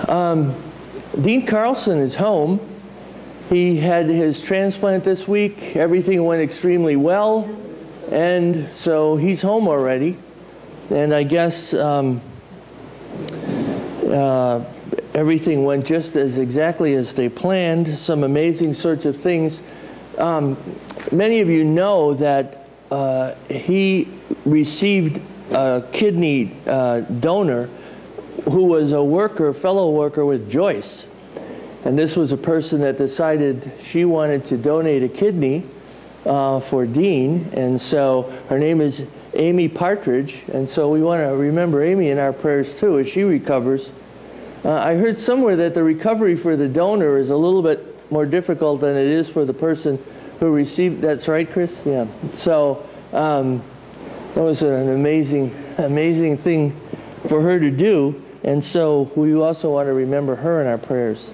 Dean Carlson is home. He had his transplant this week. Everything went extremely well, and so he's home already. And I guess everything went just as exactly as they planned. Some amazing sorts of things. Many of you know that he received a kidney donor who was a worker, fellow worker with Joyce. And this was a person that decided she wanted to donate a kidney for Dean. And so her name is Amy Partridge. And so we want to remember Amy in our prayers too as she recovers. I heard somewhere that the recovery for the donor is a little bit more difficult than it is for the person who received. That's right, Chris? Yeah. So that was an amazing thing for her to do. And so we also want to remember her in our prayers.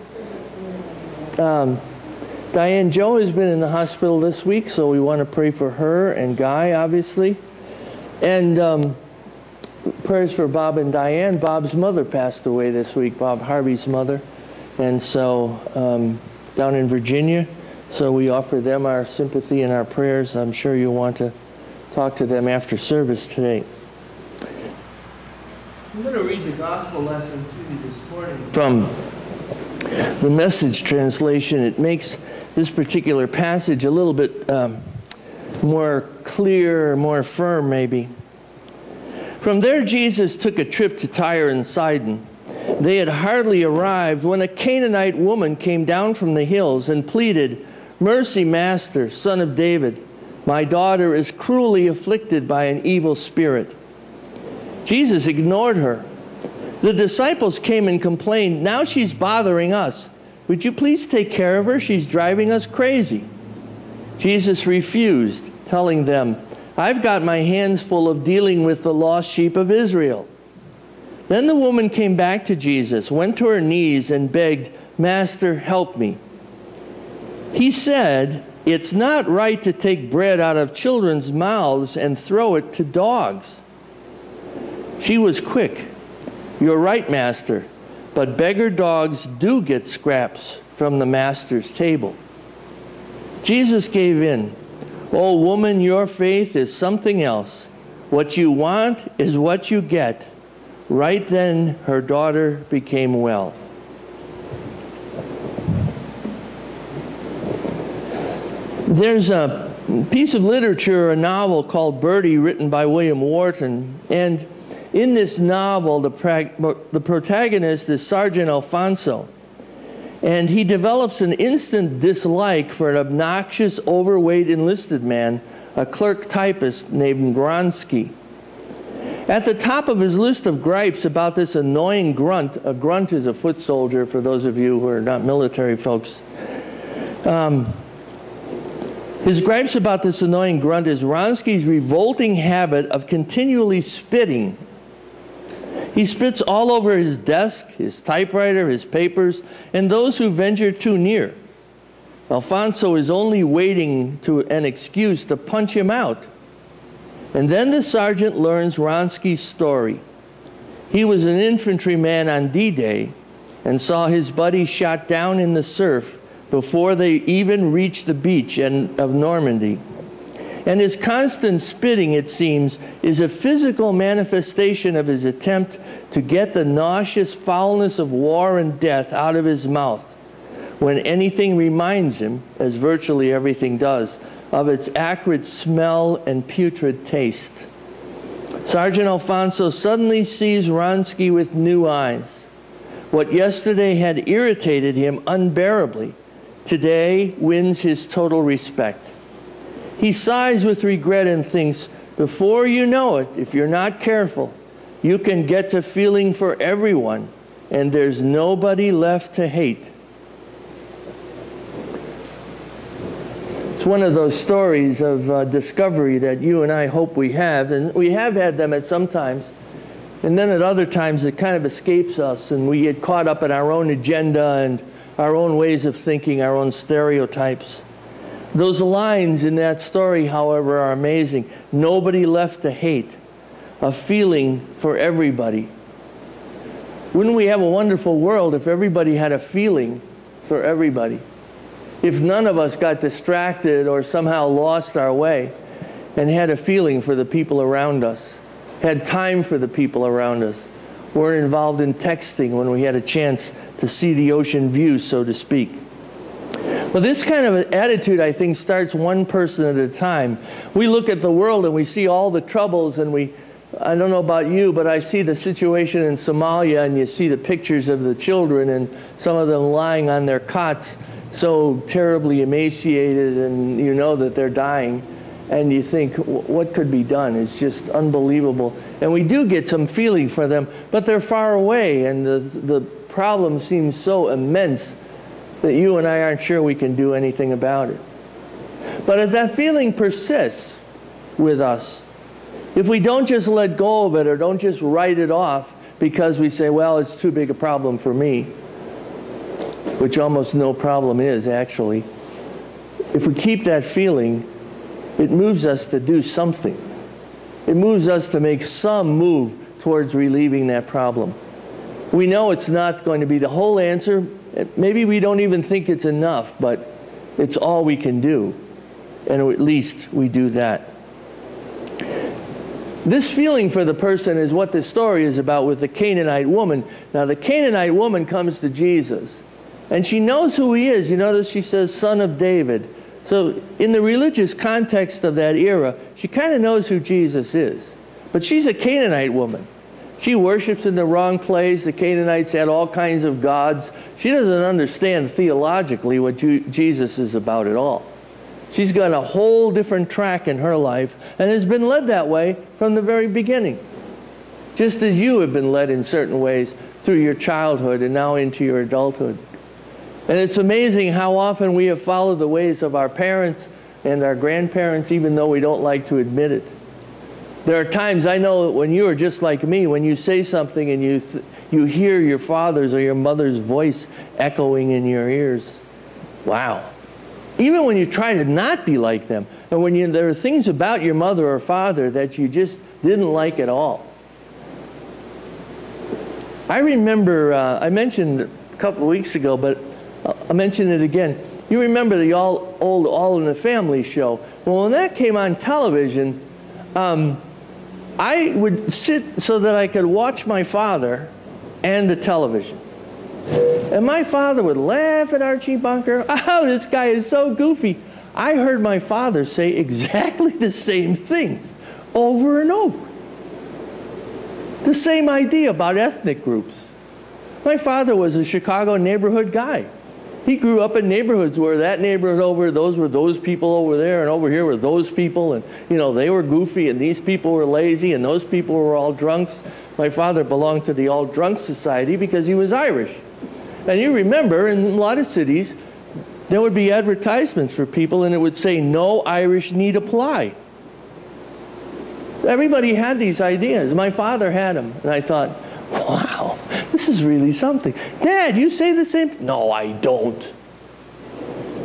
Diane Jo has been in the hospital this week, so we want to pray for her and Guy, obviously. And prayers for Bob and Diane. Bob's mother passed away this week, Bob Harvey's mother. And so down in Virginia, so we offer them our sympathy and our prayers. I'm sure you'll want to talk to them after service today. I'm going to read the gospel lesson to you this morning from the Message translation. It makes this particular passage a little bit more clear, more firm maybe. From there, Jesus took a trip to Tyre and Sidon. They had hardly arrived when a Canaanite woman came down from the hills and pleaded, "Mercy, Master, Son of David. My daughter is cruelly afflicted by an evil spirit." Jesus ignored her. The disciples came and complained, "Now she's bothering us. Would you please take care of her? She's driving us crazy." Jesus refused, telling them, "I've got my hands full of dealing with the lost sheep of Israel." Then the woman came back to Jesus, went to her knees and begged, "Master, help me." He said, "It's not right to take bread out of children's mouths and throw it to dogs." She was quick. "You're right, Master, but beggar dogs do get scraps from the Master's table." Jesus gave in. "Oh, woman, your faith is something else. What you want is what you get." Right then, her daughter became well. There's a piece of literature, a novel called Birdie, written by William Wharton, and in this novel, the protagonist is Sergeant Alfonso, and he develops an instant dislike for an obnoxious, overweight enlisted man, a clerk typist named Gronsky. At the top of his list of gripes about this annoying grunt, a grunt is a foot soldier for those of you who are not military folks, his gripes about this annoying grunt is Gronsky's revolting habit of continually spitting. He spits all over his desk, his typewriter, his papers, and those who venture too near. Alfonso is only waiting to an excuse to punch him out. And then the sergeant learns Gronsky's story. He was an infantryman on D-Day and saw his buddy shot down in the surf before they even reached the beach of Normandy. And his constant spitting, it seems, is a physical manifestation of his attempt to get the nauseous foulness of war and death out of his mouth when anything reminds him, as virtually everything does, of its acrid smell and putrid taste. Sergeant Alfonso suddenly sees Gronsky with new eyes. What yesterday had irritated him unbearably, today wins his total respect. He sighs with regret and thinks, before you know it, if you're not careful, you can get to feeling for everyone, and there's nobody left to hate. It's one of those stories of discovery that you and I hope we have, and we have had them at some times, and then at other times it kind of escapes us, and we get caught up in our own agenda and our own ways of thinking, our own stereotypes. Those lines in that story, however, are amazing. Nobody left to hate, a feeling for everybody. Wouldn't we have a wonderful world if everybody had a feeling for everybody? If none of us got distracted or somehow lost our way and had a feeling for the people around us, had time for the people around us, weren't involved in texting when we had a chance to see the ocean view, so to speak. Well, this kind of attitude, I think, starts one person at a time. We look at the world and we see all the troubles, and I don't know about you, but I see the situation in Somalia, and you see the pictures of the children and some of them lying on their cots, so terribly emaciated, and you know that they're dying. And you think, what could be done? It's just unbelievable. And we do get some feeling for them, but they're far away, and the problem seems so immense that you and I aren't sure we can do anything about it. But if that feeling persists with us, if we don't just let go of it or don't just write it off because we say, well, it's too big a problem for me, which almost no problem is, actually. If we keep that feeling, it moves us to do something. It moves us to make some move towards relieving that problem. We know it's not going to be the whole answer. Maybe we don't even think it's enough, but it's all we can do. And at least we do that. This feeling for the person is what this story is about with the Canaanite woman. Now, the Canaanite woman comes to Jesus, and she knows who he is. You notice she says, son of David. So in the religious context of that era, she kind of knows who Jesus is. But she's a Canaanite woman. She worships in the wrong place. The Canaanites had all kinds of gods. She doesn't understand theologically what Jesus is about at all. She's got a whole different track in her life and has been led that way from the very beginning. Just as you have been led in certain ways through your childhood and now into your adulthood. And it's amazing how often we have followed the ways of our parents and our grandparents, even though we don't like to admit it. There are times, I know, when you are just like me, when you say something and you hear your father's or your mother's voice echoing in your ears. Wow. Even when you try to not be like them, and when there are things about your mother or father that you just didn't like at all. I remember, I mentioned a couple of weeks ago, but I'll mention it again. You remember the old All in the Family show. Well, when that came on television, I would sit so that I could watch my father and the television. And my father would laugh at Archie Bunker. Oh, this guy is so goofy. I heard my father say exactly the same things over and over. The same idea about ethnic groups. My father was a Chicago neighborhood guy. He grew up in neighborhoods where that neighborhood over, those were those people over there, and over here were those people, and you know, they were goofy, and these people were lazy, and those people were all drunks. My father belonged to the all drunk society because he was Irish. And you remember, in a lot of cities, there would be advertisements for people, and it would say, no Irish need apply. Everybody had these ideas. My father had them, and I thought, wow, this is really something. Dad, you say the same thing? No, I don't.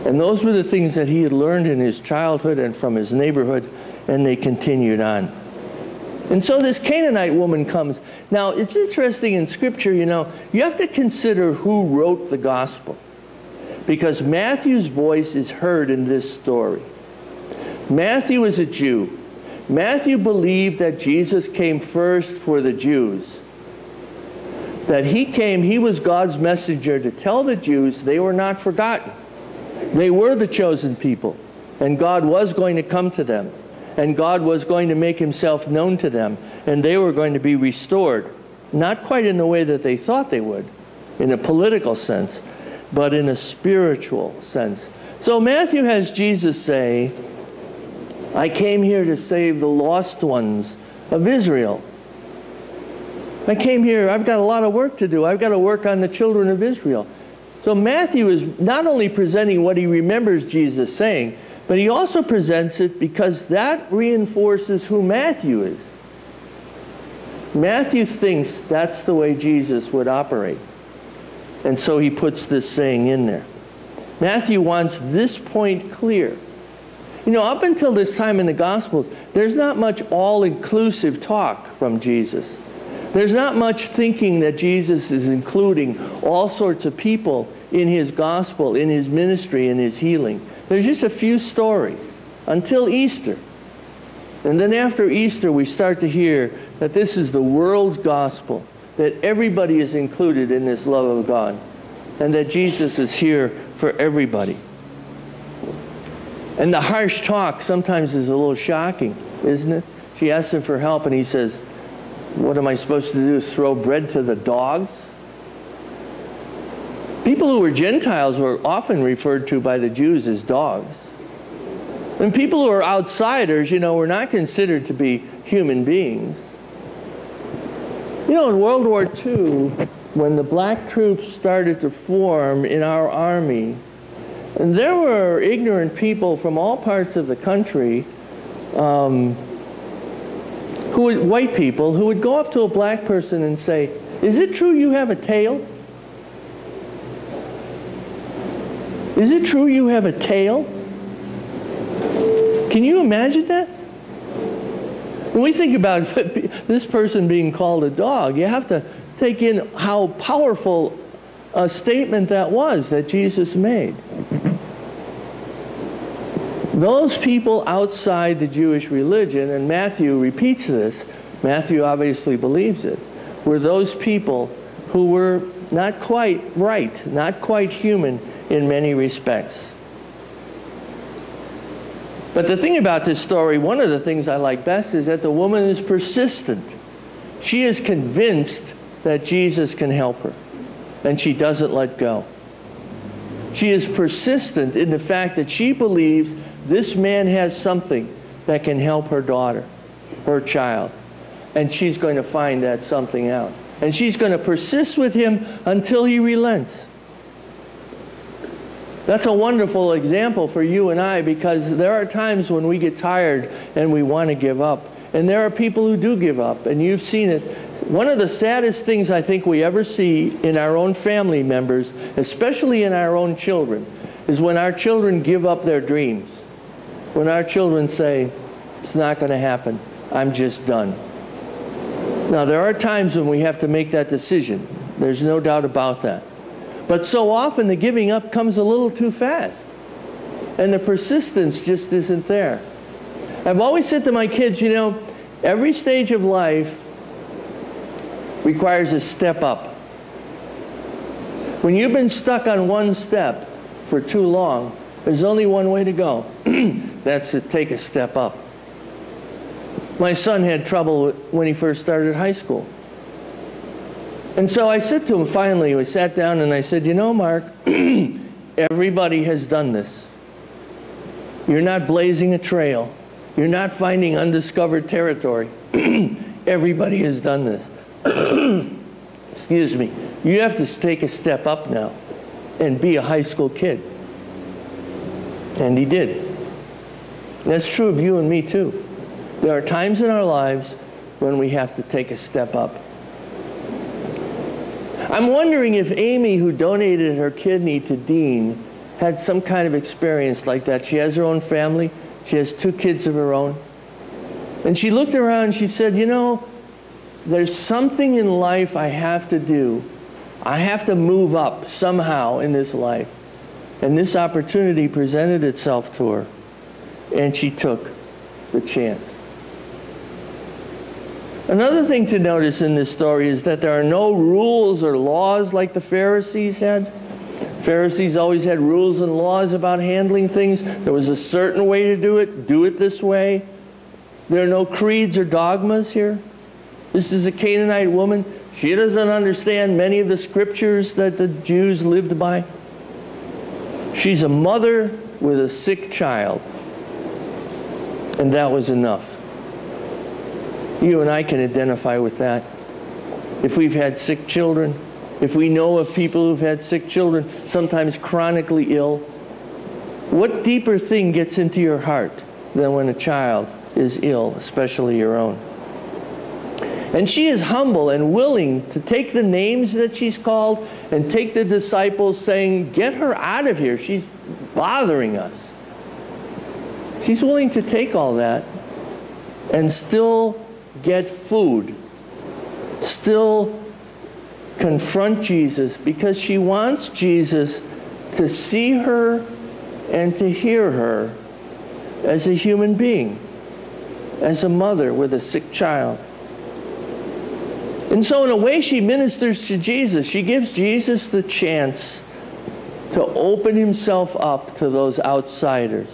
And those were the things that he had learned in his childhood and from his neighborhood, and they continued on. And so this Canaanite woman comes. Now, it's interesting in Scripture, you know, you have to consider who wrote the gospel, because Matthew's voice is heard in this story. Matthew is a Jew. Matthew believed that Jesus came first for the Jews. That he was God's messenger to tell the Jews they were not forgotten. They were the chosen people, and God was going to come to them, and God was going to make himself known to them, and they were going to be restored, not quite in the way that they thought they would, in a political sense, but in a spiritual sense. So Matthew has Jesus say, I came here to save the lost ones of Israel. I came here, I've got a lot of work to do. I've got to work on the children of Israel. So Matthew is not only presenting what he remembers Jesus saying, but he also presents it because that reinforces who Matthew is. Matthew thinks that's the way Jesus would operate. And so he puts this saying in there. Matthew wants this point clear. You know, up until this time in the Gospels, there's not much all-inclusive talk from Jesus. There's not much thinking that Jesus is including all sorts of people in his gospel, in his ministry, in his healing. There's just a few stories until Easter. And then after Easter, we start to hear that this is the world's gospel, that everybody is included in this love of God, and that Jesus is here for everybody. And the harsh talk sometimes is a little shocking, isn't it? She asks him for help, and he says, what am I supposed to do, throw bread to the dogs? People who were Gentiles were often referred to by the Jews as dogs. And people who are outsiders, you know, were not considered to be human beings. You know, in World War II, when the black troops started to form in our army, and there were ignorant people from all parts of the country, white people, who would go up to a black person and say, is it true you have a tail? Is it true you have a tail? Can you imagine that? When we think about this person being called a dog, you have to take in how powerful a statement that was that Jesus made. Those people outside the Jewish religion, and Matthew repeats this, Matthew obviously believes it, were those people who were not quite right, not quite human in many respects. But the thing about this story, one of the things I like best, is that the woman is persistent. She is convinced that Jesus can help her, and she doesn't let go. She is persistent in the fact that she believes this man has something that can help her daughter, her child, and she's going to find that something out. And she's going to persist with him until he relents. That's a wonderful example for you and I, because there are times when we get tired and we want to give up. And there are people who do give up, and you've seen it. One of the saddest things I think we ever see in our own family members, especially in our own children, is when our children give up their dreams. When our children say, it's not going to happen, I'm just done. Now, there are times when we have to make that decision. There's no doubt about that. But so often the giving up comes a little too fast, and the persistence just isn't there. I've always said to my kids, you know, every stage of life requires a step up. When you've been stuck on one step for too long, there's only one way to go. That's to take a step up. My son had trouble when he first started high school. And so I said to him finally, we sat down and I said, you know, Mark, everybody has done this. You're not blazing a trail. You're not finding undiscovered territory. Everybody has done this. Excuse me. You have to take a step up now and be a high school kid. And he did. That's true of you and me too. There are times in our lives when we have to take a step up. I'm wondering if Amy, who donated her kidney to Dean, had some kind of experience like that. She has her own family. She has 2 kids of her own. And she looked around and she said, you know, there's something in life I have to do. I have to move up somehow in this life. And this opportunity presented itself to her, and she took the chance. Another thing to notice in this story is that there are no rules or laws like the Pharisees had. Pharisees always had rules and laws about handling things. There was a certain way to do it this way. There are no creeds or dogmas here. This is a Canaanite woman. She doesn't understand many of the scriptures that the Jews lived by. She's a mother with a sick child. And that was enough. You and I can identify with that. If we've had sick children, if we know of people who've had sick children, sometimes chronically ill, what deeper thing gets into your heart than when a child is ill, especially your own? And she is humble and willing to take the names that she's called and take the disciples saying, get her out of here. She's bothering us. She's willing to take all that and still get food, still confront Jesus because she wants Jesus to see her and to hear her as a human being, as a mother with a sick child. And so in a way she ministers to Jesus. She gives Jesus the chance to open himself up to those outsiders.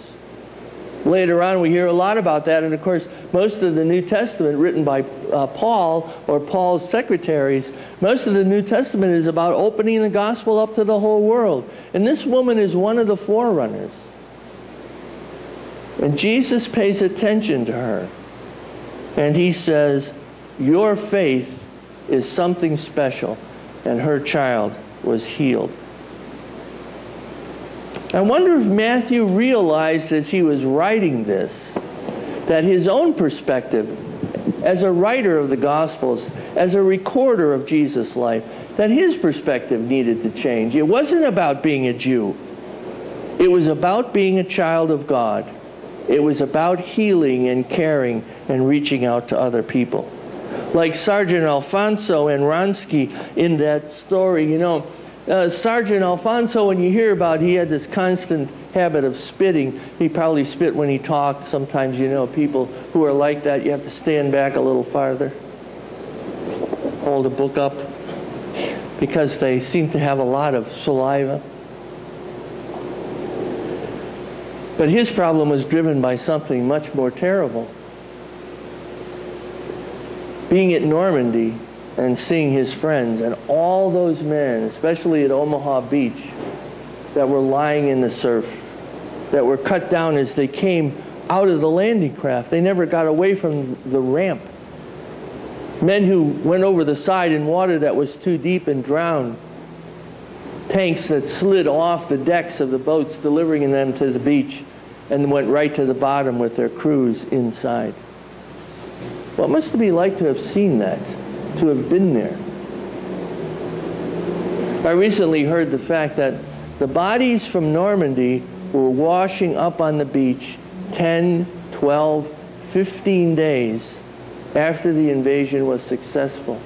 Later on we hear a lot about that, and of course most of the New Testament written by Paul or Paul's secretaries, most of the New Testament is about opening the gospel up to the whole world. And this woman is one of the forerunners. And Jesus pays attention to her. And he says, your faith is something special. And her child was healed. I wonder if Matthew realized as he was writing this that his own perspective as a writer of the Gospels, as a recorder of Jesus' life, that his perspective needed to change. It wasn't about being a Jew. It was about being a child of God. It was about healing and caring and reaching out to other people. Like Sergeant Alfonso and Ronsky in that story, you know, Sergeant Alfonso, when you hear about, he had this constant habit of spitting. He probably spit when he talked. Sometimes, you know, people who are like that, you have to stand back a little farther, hold a book up, because they seem to have a lot of saliva. But his problem was driven by something much more terrible. Being at Normandy and seeing his friends and all those men, especially at Omaha Beach, that were lying in the surf, that were cut down as they came out of the landing craft. They never got away from the ramp. Men who went over the side in water that was too deep and drowned. Tanks that slid off the decks of the boats, delivering them to the beach, and went right to the bottom with their crews inside. What must it be like to have seen that, to have been there? I recently heard the fact that the bodies from Normandy were washing up on the beach 10, 12, 15 days after the invasion was successful.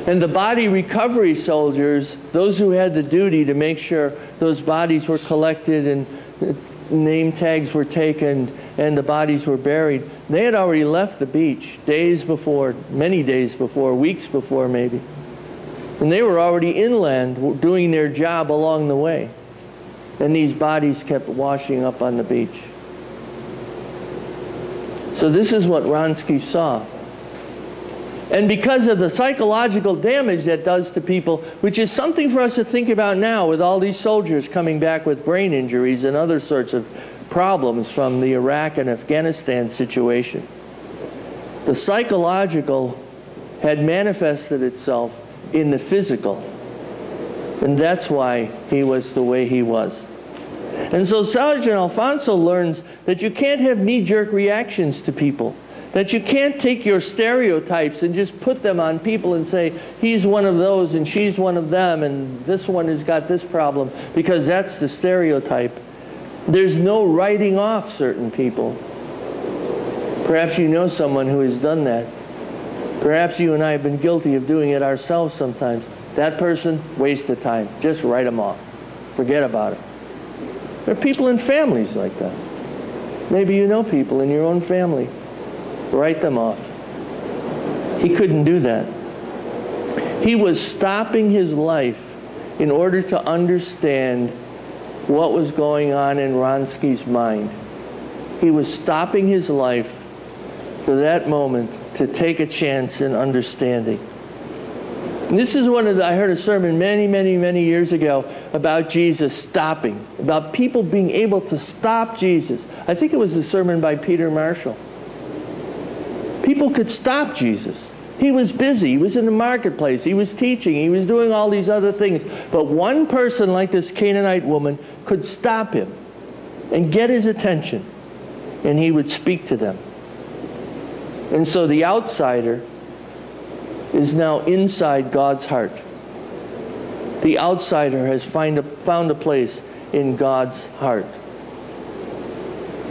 And the body recovery soldiers, those who had the duty to make sure those bodies were collected and name tags were taken and the bodies were buried, they had already left the beach days before, many days before, weeks before maybe. And they were already inland doing their job along the way. And these bodies kept washing up on the beach. So this is what Ronsky saw. And because of the psychological damage that does to people, which is something for us to think about now with all these soldiers coming back with brain injuries and other sorts of problems from the Iraq and Afghanistan situation. The psychological had manifested itself in the physical. And that's why he was the way he was. And so Sergeant Alfonso learns that you can't have knee-jerk reactions to people. That you can't take your stereotypes and just put them on people and say, he's one of those and she's one of them and this one has got this problem, because that's the stereotype. There's no writing off certain people. Perhaps you know someone who has done that. Perhaps you and I have been guilty of doing it ourselves sometimes. That person, waste of time. Just write them off. Forget about it. There are people in families like that. Maybe you know people in your own family. Write them off. He couldn't do that. He was stopping his life in order to understand what was going on in Ronsky's mind. He was stopping his life for that moment to take a chance in understanding. And this is one of the, I heard a sermon many years ago about Jesus stopping, about people being able to stop Jesus. I think it was a sermon by Peter Marshall. People could stop Jesus. He was busy. He was in the marketplace. He was teaching. He was doing all these other things. But one person like this Canaanite woman could stop him and get his attention, and he would speak to them. And so the outsider is now inside God's heart. The outsider has found a place in God's heart.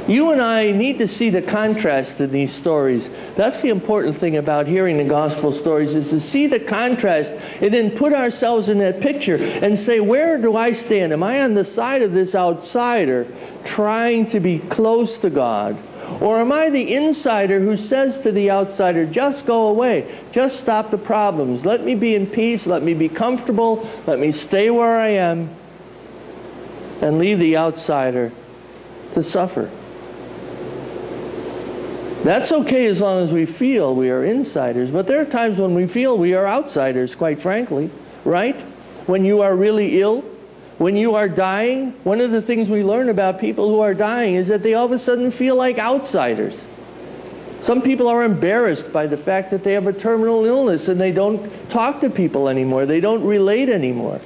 You and I need to see the contrast in these stories. That's the important thing about hearing the gospel stories, is to see the contrast and then put ourselves in that picture and say, where do I stand? Am I on the side of this outsider trying to be close to God? Or am I the insider who says to the outsider, just go away, just stop the problems, let me be in peace, let me be comfortable, let me stay where I am, and leave the outsider to suffer? That's okay as long as we feel we are insiders, but there are times when we feel we are outsiders, quite frankly, right? When you are really ill, when you are dying, one of the things we learn about people who are dying is that they all of a sudden feel like outsiders. Some people are embarrassed by the fact that they have a terminal illness and they don't talk to people anymore, they don't relate anymore.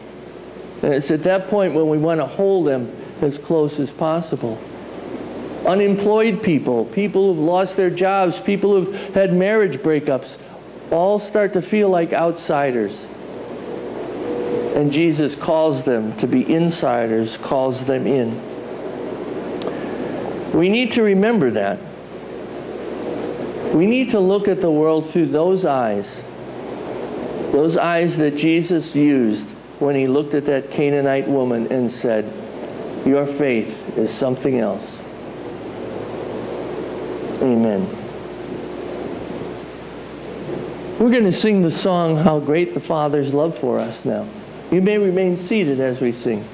And it's at that point when we want to hold them as close as possible. Unemployed people, people who've lost their jobs, people who've had marriage breakups, all start to feel like outsiders. And Jesus calls them to be insiders, calls them in. We need to remember that. We need to look at the world through those eyes that Jesus used when he looked at that Canaanite woman and said, your faith is something else. Amen. We're going to sing the song, How Great the Father's Love for Us now. You may remain seated as we sing.